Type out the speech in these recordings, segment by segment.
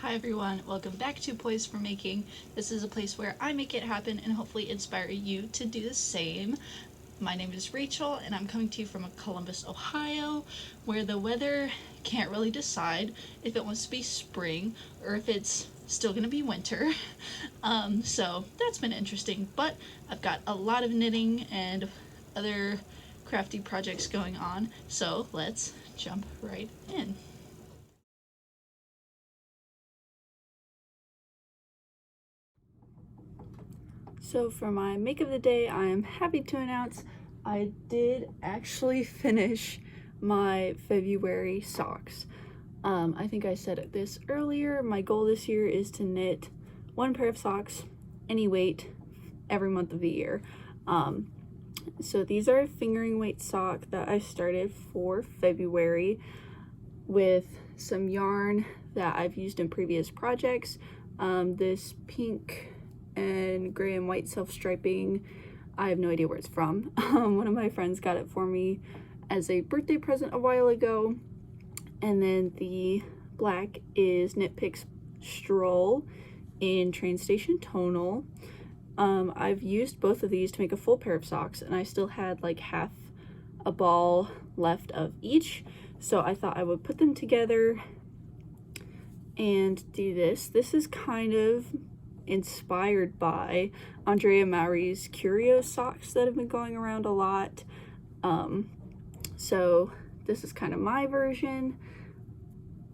Hi everyone, welcome back to Poised for Making. This is a place where I make it happen and hopefully inspire you to do the same. My name is Rachel and I'm coming to you from Columbus, Ohio, where the weather can't really decide if it wants to be spring or if it's still gonna be winter. So that's been interesting, but I've got a lot of knitting and other crafty projects going on, so let's jump right in. So for my make of the day, I am happy to announce I did actually finish my February socks. I think I said this earlier. My goal this year is to knit one pair of socks, any weight, every month of the year. So these are a fingering weight sock that I started for February with some yarn that I've used in previous projects. This pink and gray and white self-striping, I have no idea where it's from. One of my friends got it for me as a birthday present a while ago. And then the black is Knit Picks Stroll in Train Station Tonal. I've used both of these to make a full pair of socks, and I still had like half a ball left of each, so I thought I would put them together and do this. This is kind of inspired by Andrea Maury's Curio socks that have been going around a lot. So this is kind of my version.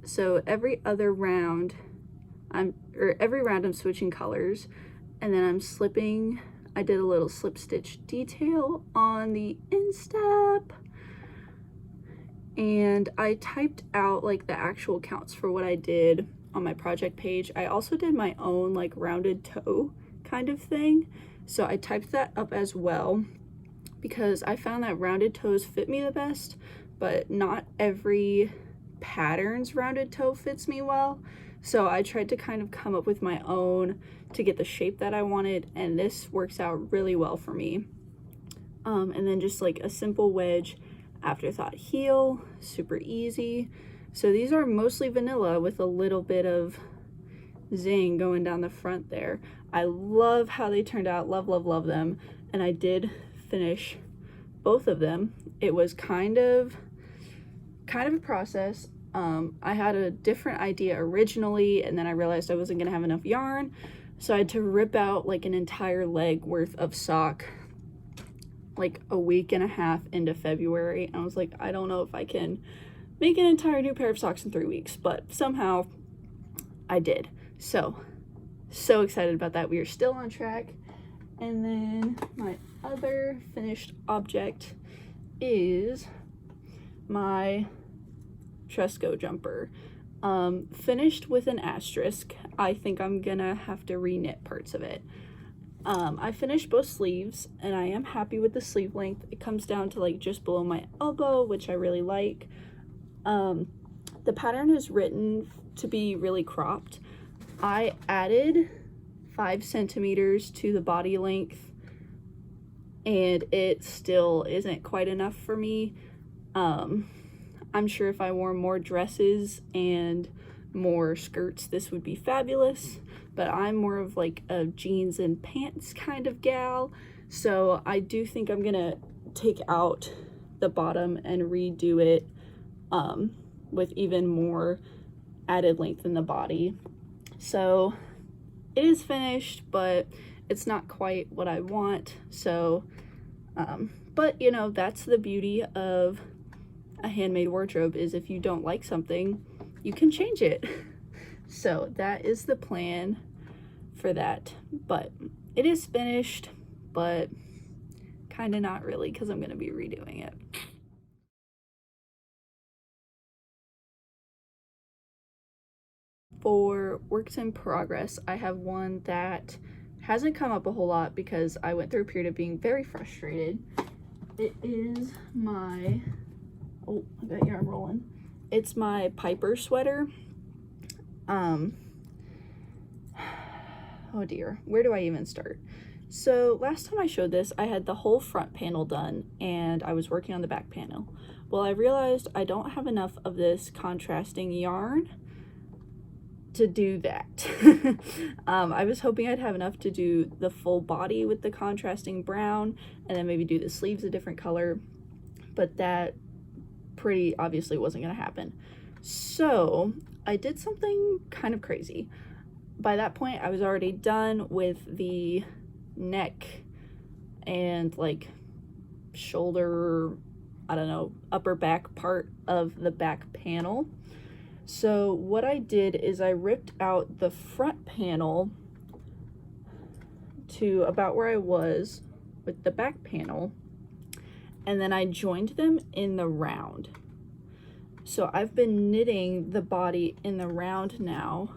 So every round I'm switching colors, and then I'm slipping. I did a little slip stitch detail on the instep, and I typed out like the actual counts for what I did on my project page. I also did my own like rounded toe kind of thing, so I typed that up as well because I found that rounded toes fit me the best, but not every pattern's rounded toe fits me well. So I tried to kind of come up with my own to get the shape that I wanted, and this works out really well for me. And then just like a simple wedge afterthought heel, super easy. So these are mostly vanilla with a little bit of zing going down the front there. I love how they turned out, love, love, love them. And I did finish both of them. It was kind of a process. I had a different idea originally, and then I realized I wasn't gonna have enough yarn, so I had to rip out like an entire leg worth of sock like a week and a half into February, and I was like, I don't know if I can make an entire new pair of socks in 3 weeks, but somehow I did. So excited about that. We are still on track. And then my other finished object is my Tresco jumper. Finished with an asterisk. I think I'm gonna have to re-knit parts of it. I finished both sleeves, and I am happy with the sleeve length. It comes down to like just below my elbow, which I really like. The pattern is written to be really cropped. I added 5 centimeters to the body length, and it still isn't quite enough for me. I'm sure if I wore more dresses and more skirts, this would be fabulous, but I'm more of like a jeans and pants kind of gal, so I do think I'm gonna take out the bottom and redo it with even more added length in the body. So it is finished, but it's not quite what I want. So but you know, that's the beauty of a handmade wardrobe, is if you don't like something, you can change it. So that is the plan for that. But it is finished, but kind of not really, because I'm going to be redoing it. For works in progress, I have one that hasn't come up a whole lot because I went through a period of being very frustrated. It is my, oh, I got yarn rolling. It's my Piper sweater. Oh dear, where do I even start? So last time I showed this, I had the whole front panel done and I was working on the back panel. Well, I realized I don't have enough of this contrasting yarn to do that. I was hoping I'd have enough to do the full body with the contrasting brown, and then maybe do the sleeves a different color, but that pretty obviously wasn't going to happen. So I did something kind of crazy. By that point, I was already done with the neck and like shoulder, I don't know, upper back part of the back panel. So what I did is I ripped out the front panel to about where I was with the back panel, and then I joined them in the round. So I've been knitting the body in the round now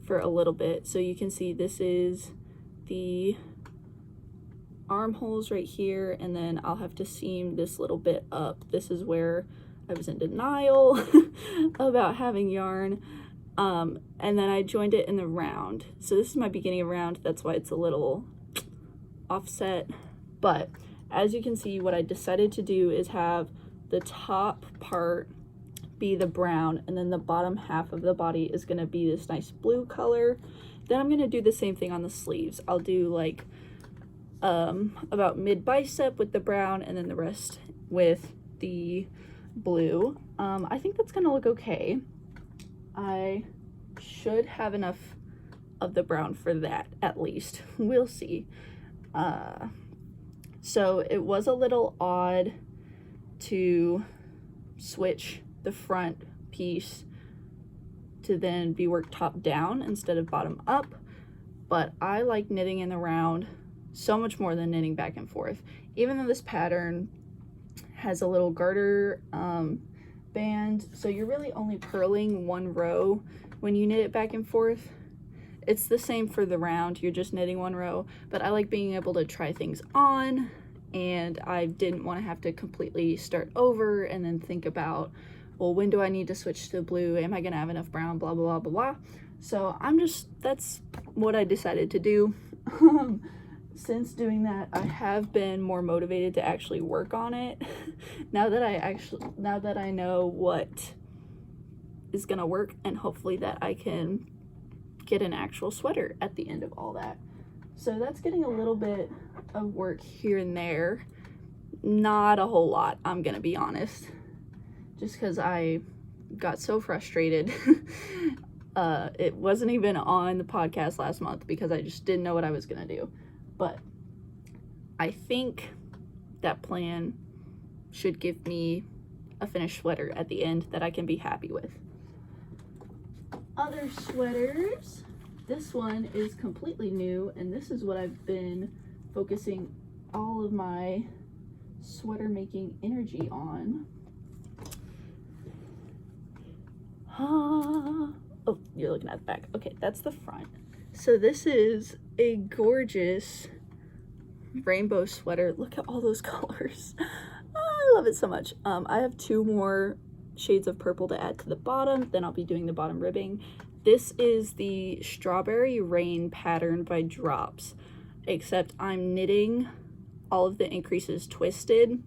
for a little bit. So you can see this is the armholes right here, and then I'll have to seam this little bit up. This is where I was in denial about having yarn, and then I joined it in the round. So this is my beginning of round, that's why it's a little offset. But as you can see, what I decided to do is have the top part be the brown, and then the bottom half of the body is going to be this nice blue color. Then I'm going to do the same thing on the sleeves. I'll do like about mid bicep with the brown, and then the rest with the blue. I think that's gonna look okay. I should have enough of the brown for that, at least. We'll see. So it was a little odd to switch the front piece to then be worked top down instead of bottom up, but I like knitting in the round so much more than knitting back and forth. Even though this pattern has a little garter band, so you're really only purling one row when you knit it back and forth. It's the same for the round, you're just knitting one row, but I like being able to try things on, and I didn't want to have to completely start over and then think about, well, when do I need to switch to blue? Am I gonna have enough brown? Blah, blah, blah, blah, blah. So that's what I decided to do. Since doing that, I have been more motivated to actually work on it. now that I know what is gonna work, and hopefully that I can get an actual sweater at the end of all that. So that's getting a little bit of work here and there. Not a whole lot, I'm gonna be honest. Just because I got so frustrated. It wasn't even on the podcast last month because I just didn't know what I was gonna do. But I think that plan should give me a finished sweater at the end that I can be happy with. Other sweaters, this one is completely new, and this is what I've been focusing all of my sweater making energy on. Oh, you're looking at the back. Okay, that's the front. So this is a gorgeous rainbow sweater. Look at all those colors. Oh, I love it so much. I have 2 more shades of purple to add to the bottom, then I'll be doing the bottom ribbing. This is the Strawberry Rain pattern by Drops, except I'm knitting all of the increases twisted.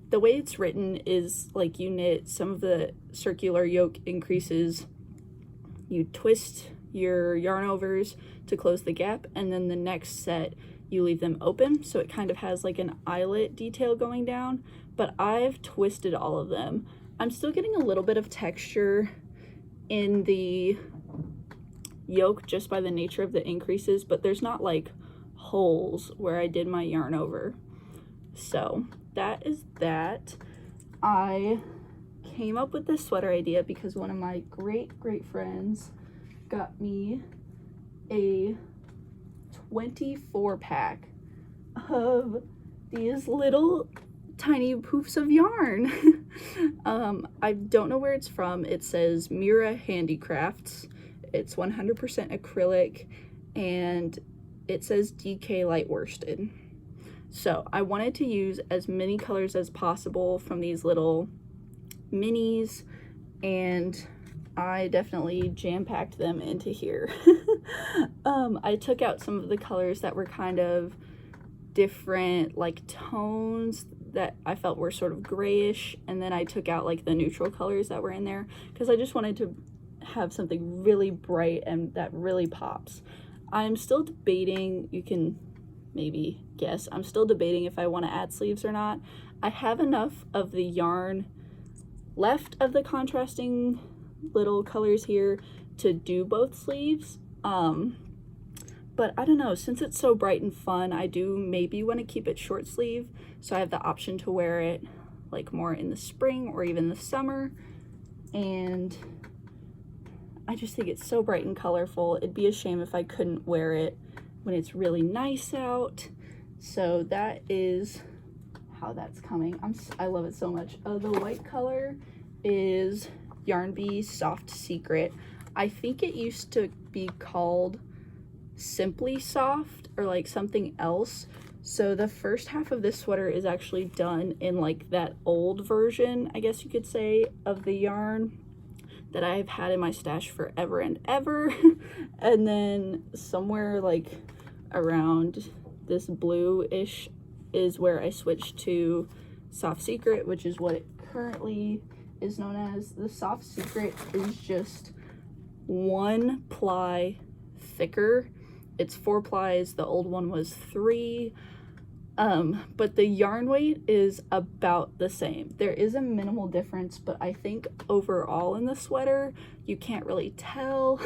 The way it's written is like you knit some of the circular yoke increases, you twist your yarn overs to close the gap, and then the next set you leave them open, so it kind of has like an eyelet detail going down, but I've twisted all of them. I'm still getting a little bit of texture in the yoke just by the nature of the increases, but there's not like holes where I did my yarn over. So that is that. I came up with this sweater idea because one of my great friends got me a 24 pack of these little tiny poofs of yarn. I don't know where it's from. It says Mira Handicrafts. It's 100% acrylic, and it says DK light worsted. So I wanted to use as many colors as possible from these little minis, and I definitely jam-packed them into here. I took out some of the colors that were kind of different, like tones that I felt were sort of grayish, and then I took out like the neutral colors that were in there because I just wanted to have something really bright and that really pops. I'm still debating, you can maybe guess, I'm still debating if I want to add sleeves or not. I have enough of the yarn left of the contrasting little colors here to do both sleeves. But I don't know, since it's so bright and fun, I do maybe want to keep it short sleeve, so I have the option to wear it like more in the spring or even the summer. And I just think it's so bright and colorful. It'd be a shame if I couldn't wear it when it's really nice out. So that is how that's coming. I love it so much. The white color is Yarn Bee Soft Secret. I think it used to be called Simply Soft or like something else. So the first half of this sweater is actually done in like that old version, I guess you could say, of the yarn that I've had in my stash forever and ever. And then somewhere like around this blue-ish is where I switched to Soft Secret, which is what it currently is known as. The Soft Secret is just 1 ply thicker. It's 4 plies, the old one was 3. But the yarn weight is about the same. There is a minimal difference, but I think overall in the sweater, you can't really tell.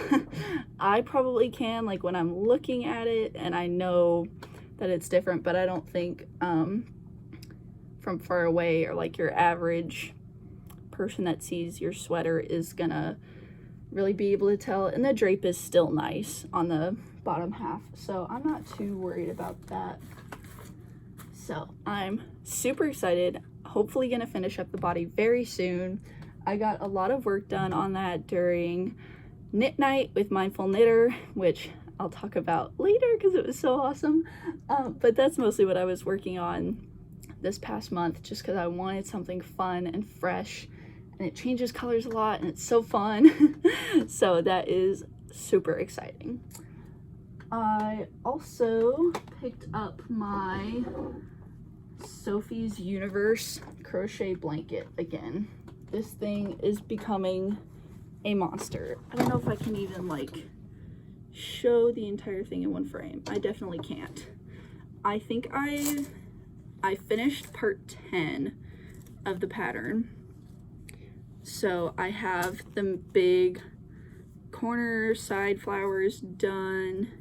I probably can, like when I'm looking at it and I know that it's different, but I don't think from far away or like your average person that sees your sweater is gonna really be able to tell. And the drape is still nice on the bottom half, so I'm not too worried about that. So I'm super excited, hopefully gonna finish up the body very soon. I got a lot of work done on that during knit night with Mindful Knitter, which I'll talk about later because it was so awesome. But that's mostly what I was working on this past month, just because I wanted something fun and fresh, and it changes colors a lot and it's so fun. So that is super exciting. I also picked up my Sophies Universe crochet blanket again. This thing is becoming a monster. I don't know if I can even like show the entire thing in one frame. I definitely can't. I think I finished part 10 of the pattern. So I have the big corner side flowers done,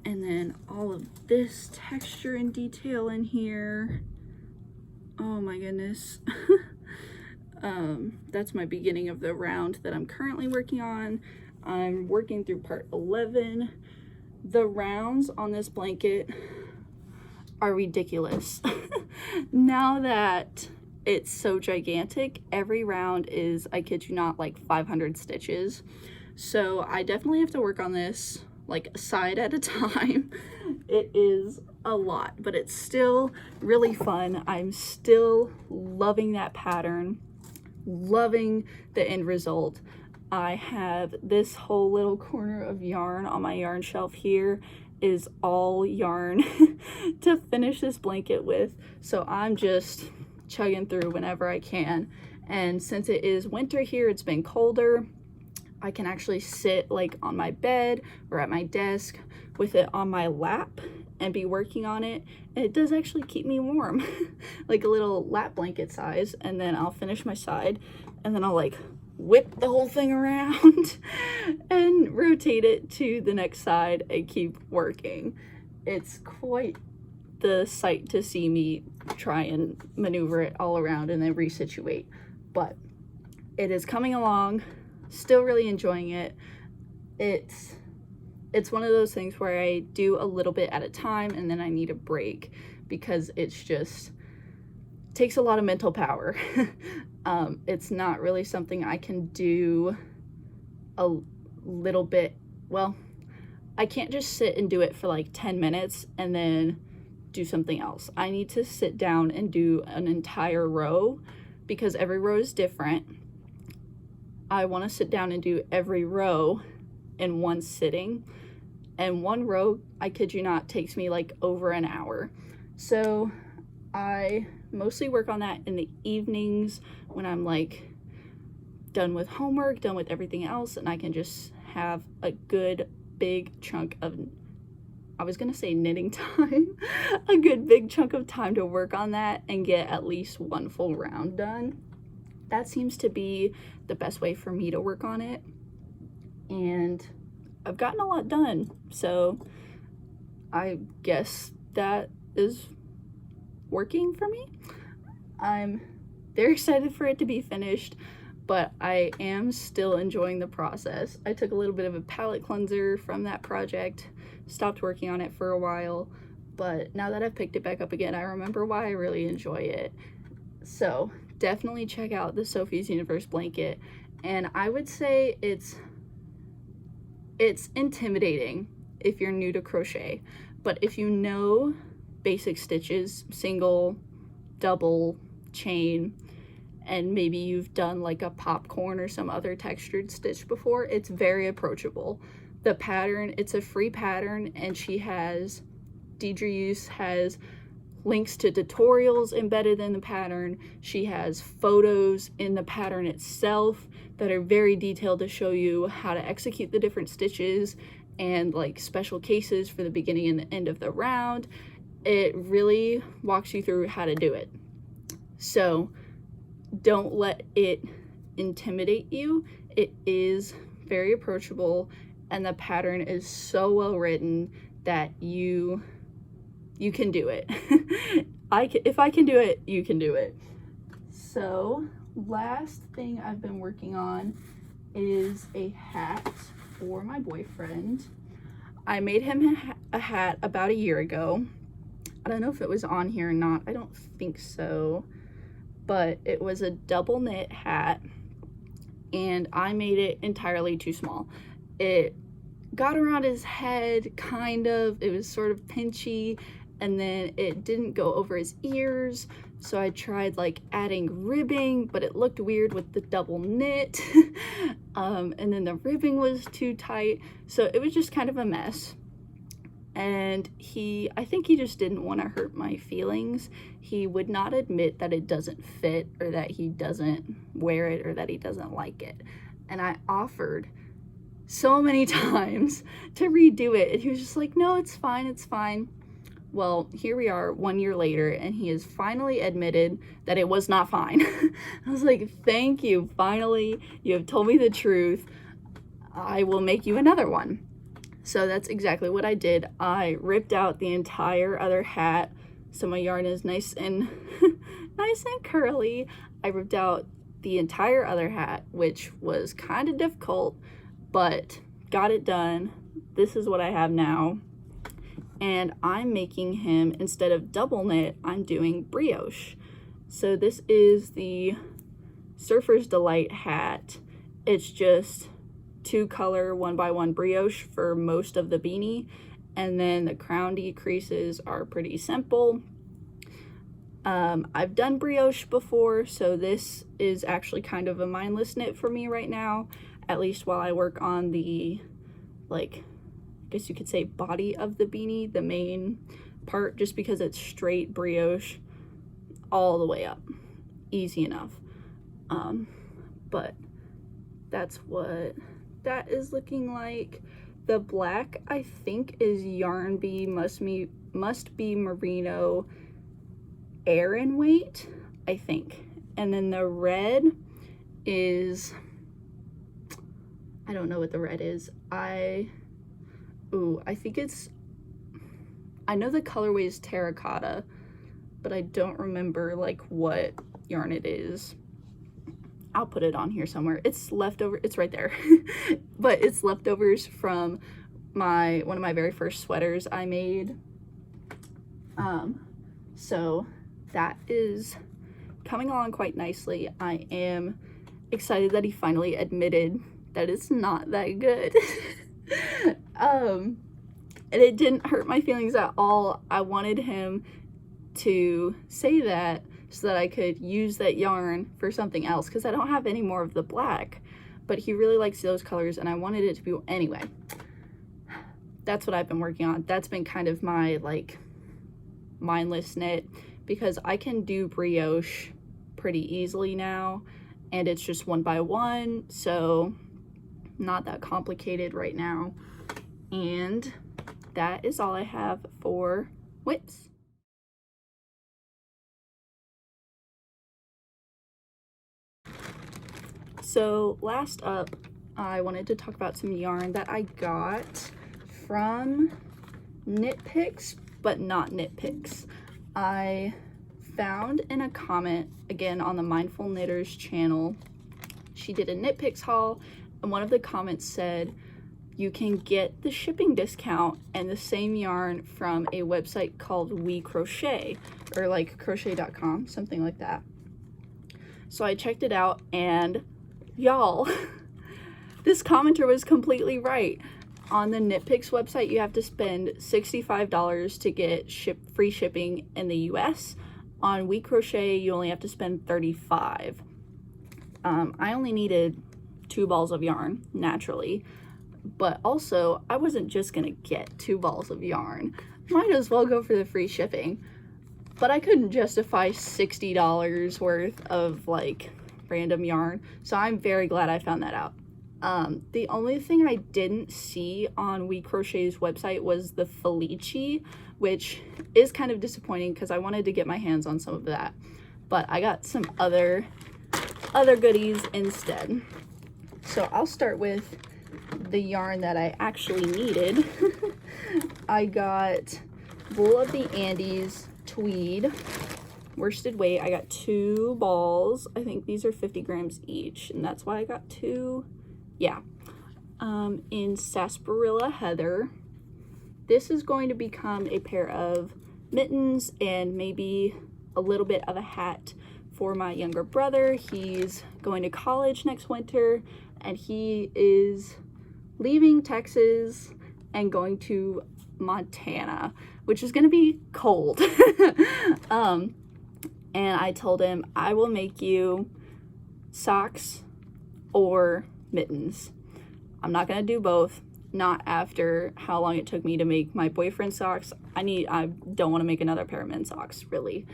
and then all of this texture and detail in here. Oh my goodness. That's my beginning of the round that I'm currently working on. I'm working through part 11. The rounds on this blanket are ridiculous. Now that it's so gigantic, every round is, I kid you not, like 500 stitches. So I definitely have to work on this like a side at a time. It is a lot, but it's still really fun. I'm still loving that pattern, loving the end result. I have this whole little corner of yarn on my yarn shelf here is all yarn to finish this blanket with. So I'm just chugging through whenever I can. And since it is winter here, it's been colder, I can actually sit like on my bed or at my desk with it on my lap and be working on it. And it does actually keep me warm, like a little lap blanket size. And then I'll finish my side and then I'll like whip the whole thing around and rotate it to the next side and keep working. It's quite the sight to see me try and maneuver it all around and then resituate, but it is coming along. Still really enjoying it. It's one of those things where I do a little bit at a time and then I need a break because it's just takes a lot of mental power. It's not really something I can do a little bit. Well, I can't just sit and do it for like 10 minutes and then do something else. I need to sit down and do an entire row because every row is different. I want to sit down and do every row in one sitting, and one row, I kid you not, takes me like over an hour. So I mostly work on that in the evenings when I'm like done with homework, done with everything else, and I can just have a good big chunk of, I was gonna say knitting time, a good big chunk of time to work on that and get at least one full round done. That seems to be the best way for me to work on it. And I've gotten a lot done, so I guess that is working for me. I'm very excited for it to be finished, but I am still enjoying the process. I took a little bit of a palette cleanser from that project, stopped working on it for a while, but now that I've picked it back up again, I remember why I really enjoy it. So definitely check out the Sophies Universe blanket, and I would say it's intimidating if you're new to crochet, but if you know basic stitches, single, double, chain, and maybe you've done like a popcorn or some other textured stitch before, it's very approachable. The pattern, it's a free pattern, and Deidre has links to tutorials embedded in the pattern. She has photos in the pattern itself that are very detailed to show you how to execute the different stitches and like special cases for the beginning and the end of the round. It really walks you through how to do it. So don't let it intimidate you. It is very approachable, and the pattern is so well written that you can do it. If I can do it, you can do it. So last thing I've been working on is a hat for my boyfriend. I made him a hat about a year ago. I don't know if it was on here or not. I don't think so. But it was a double knit hat, and I made it entirely too small. It got around his head, kind of. It was sort of pinchy, and then it didn't go over his ears. So I tried like adding ribbing, but it looked weird with the double knit. And then the ribbing was too tight. So it was just kind of a mess. And I think he just didn't want to hurt my feelings. He would not admit that it doesn't fit, or that he doesn't wear it, or that he doesn't like it. And I offered so many times to redo it, and he was just like, no, it's fine, it's fine. Well, here we are 1 year later, and he has finally admitted that it was not fine. I was like, thank you, finally, you have told me the truth. I will make you another one. So that's exactly what I did. I ripped out the entire other hat, so my yarn is nice and nice and curly. I ripped out the entire other hat, which was kind of difficult, but got it done. This is what I have now. And I'm making him, instead of double knit, I'm doing brioche. So this is the Surfer's Delight hat. It's just 2-color 1x1 brioche for most of the beanie, and then the crown decreases are pretty simple. I've done brioche before, so this is actually kind of a mindless knit for me right now, at least while I work on the, like, I guess you could say body of the beanie, the main part, just because it's straight brioche all the way up. Easy enough. But that's what that is looking like. The black, I think, is Yarn Bee Must Be Merino Aran Weight, I think. And then the red is, I don't know what the red is. I think it's, I know the colorway is terracotta, but I don't remember like what yarn it is. I'll put it on here somewhere. It's leftover, it's right there. But it's leftovers from one of my very first sweaters I made. So that is coming along quite nicely. I am excited that he finally admitted that it's not that good. And it didn't hurt my feelings at all. I wanted him to say that so that I could use that yarn for something else, because I don't have any more of the black, but he really likes those colors and I wanted it to be, anyway, that's what I've been working on. That's been kind of my like mindless knit, because I can do brioche pretty easily now, and it's just 1 by 1, so not that complicated right now. And that is all I have for whips. So last up, I wanted to talk about some yarn that I got from Knit Picks, but not Knit Picks. I found in a comment, again on the Mindful Knitters channel, she did a Knit Picks haul, and one of the comments said you can get the shipping discount and the same yarn from a website called We Crochet, or like crochet.com, something like that. So I checked it out, and y'all, this commenter was completely right. On the Knit Picks website, you have to spend $65 to get free shipping in the US. On We Crochet, you only have to spend $35. I only needed 2 balls of yarn, naturally, but also I wasn't just gonna get 2 balls of yarn. Might as well go for the free shipping. But I couldn't justify $60 worth of like random yarn, so I'm very glad I found that out. The only thing I didn't see on We Crochet's website was the Felici, which is kind of disappointing because I wanted to get my hands on some of that, but I got some other goodies instead. So I'll start with the yarn that I actually needed. I got Wool of the Andes tweed worsted weight. I got 2 balls. I think these are 50 grams each, and that's why I got 2. Yeah. In sarsaparilla heather. This is going to become a pair of mittens and maybe a little bit of a hat for my younger brother. He's going to college next winter, and he is leaving Texas and going to Montana, which is going to be cold. And I told him, I will make you socks or mittens. I'm not going to do both, not after how long it took me to make my boyfriend socks. I don't want to make another pair of men's socks, really.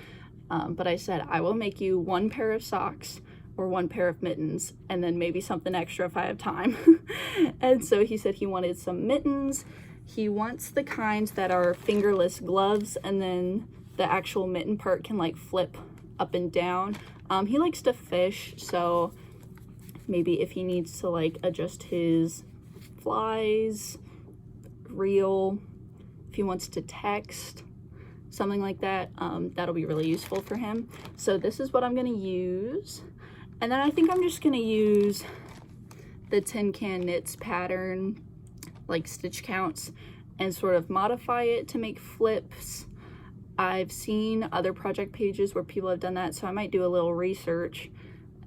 But I said, I will make you 1 pair of socks or 1 pair of mittens, and then maybe something extra if I have time. And so he said he wanted some mittens. He wants the kinds that are fingerless gloves, and then the actual mitten part can like flip up and down. He likes to fish, so maybe if he needs to like adjust his flies, reel, if he wants to text, something like that, that'll be really useful for him. So this is what I'm gonna use. And then I think I'm just gonna use the Tin Can Knits pattern, like stitch counts, and sort of modify it to make flips. I've seen other project pages where people have done that, so I might do a little research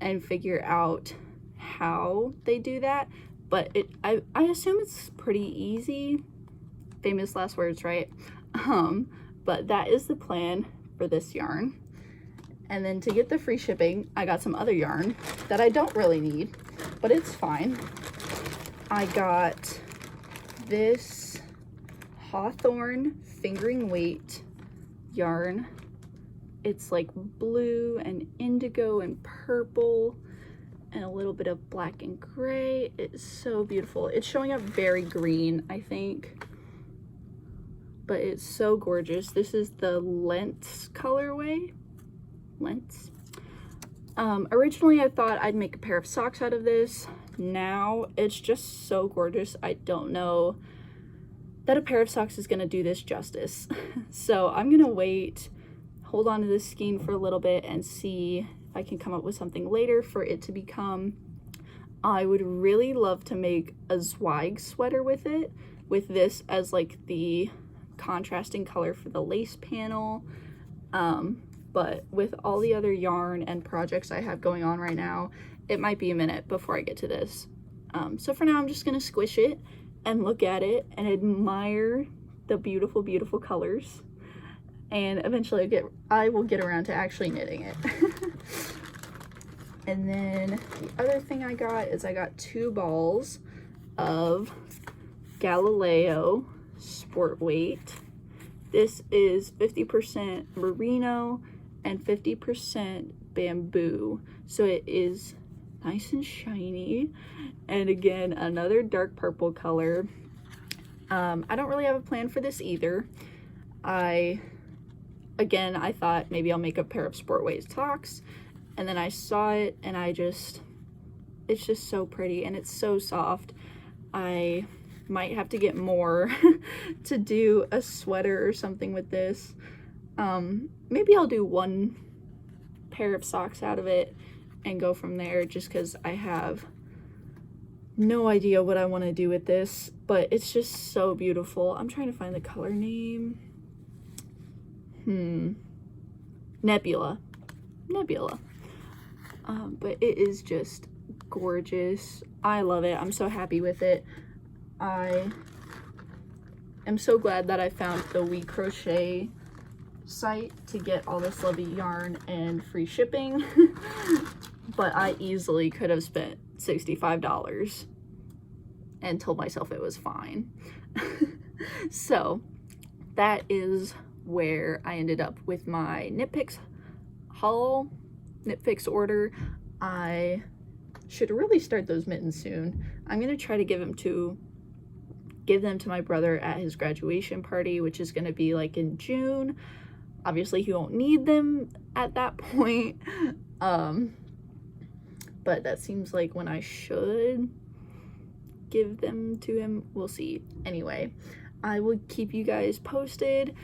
and figure out how they do that. But I assume it's pretty easy. Famous last words, right? But that is the plan for this yarn. And then to get the free shipping, I got some other yarn that I don't really need, but it's fine. I got this Hawthorne fingering weight yarn. It's like blue and indigo and purple and a little bit of black and gray. It's so beautiful. It's showing up very green, I think, but it's so gorgeous. This is the Lents colorway. Lents. Originally I thought I'd make a pair of socks out of this. Now it's just so gorgeous. I don't know that a pair of socks is gonna do this justice. So I'm gonna wait, hold on to this skein for a little bit and see if I can come up with something later for it to become. I would really love to make a Zweig sweater with it, with this as like the contrasting color for the lace panel. But with all the other yarn and projects I have going on right now, it might be a minute before I get to this. So for now, I'm just gonna squish it and look at it and admire the beautiful, beautiful colors. And eventually I will get around to actually knitting it. And then the other thing I got is I got 2 balls of Galileo sport weight. This is 50% merino and 50% bamboo. So it is nice and shiny. And again, another dark purple color. I don't really have a plan for this either. I thought maybe I'll make a pair of Sportways socks, and then I saw it and it's just so pretty and it's so soft. I might have to get more to do a sweater or something with this. Maybe I'll do one pair of socks out of it and go from there, just because I have no idea what I want to do with this, but it's just so beautiful. I'm trying to find the color name. Nebula. But it is just gorgeous. I love it. I'm so happy with it. I am so glad that I found the We Crochet site to get all this lovely yarn and free shipping. But I easily could have spent $65 and told myself it was fine. So that is where I ended up with my Knit Picks haul, Knit Picks order. I should really start those mittens soon. I'm gonna try to give them to my brother at his graduation party, which is gonna be like in June. Obviously he won't need them at that point, but that seems like when I should give them to him. We'll see. Anyway, I will keep you guys posted.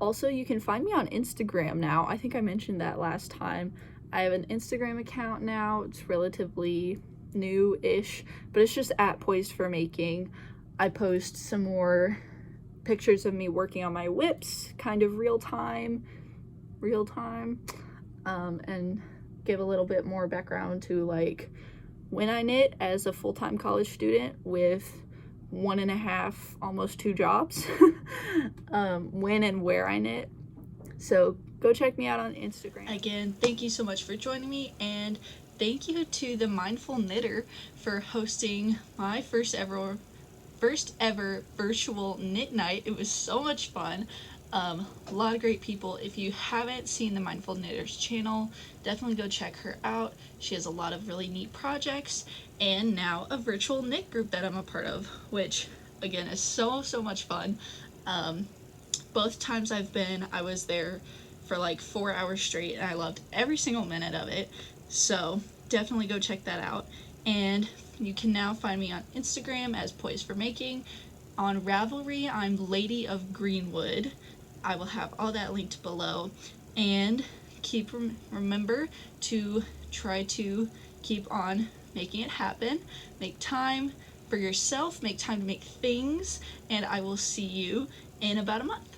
Also, you can find me on Instagram now. I think I mentioned that last time. I have an Instagram account now. It's relatively new-ish, but it's just at Poised for Making. I post some more pictures of me working on my whips, kind of real time, and give a little bit more background to like when I knit as a full-time college student with 1.5, almost 2 jobs, when and where I knit. So go check me out on Instagram. Again, thank you so much for joining me, and thank you to the Mindful Knitter for hosting my first ever virtual knit night. It was so much fun. A lot of great people. If you haven't seen the Mindful Knitters channel, definitely go check her out. She has a lot of really neat projects, and now a virtual knit group that I'm a part of, which again is so much fun. Both times I've been, I was there for like 4 hours straight, and I loved every single minute of it. So definitely go check that out. And you can now find me on Instagram as Poised for Making. On Ravelry, I'm Lady of Greenwood. I will have all that linked below. And remember to try to keep on making it happen. Make time for yourself, make time to make things, and I will see you in about a month.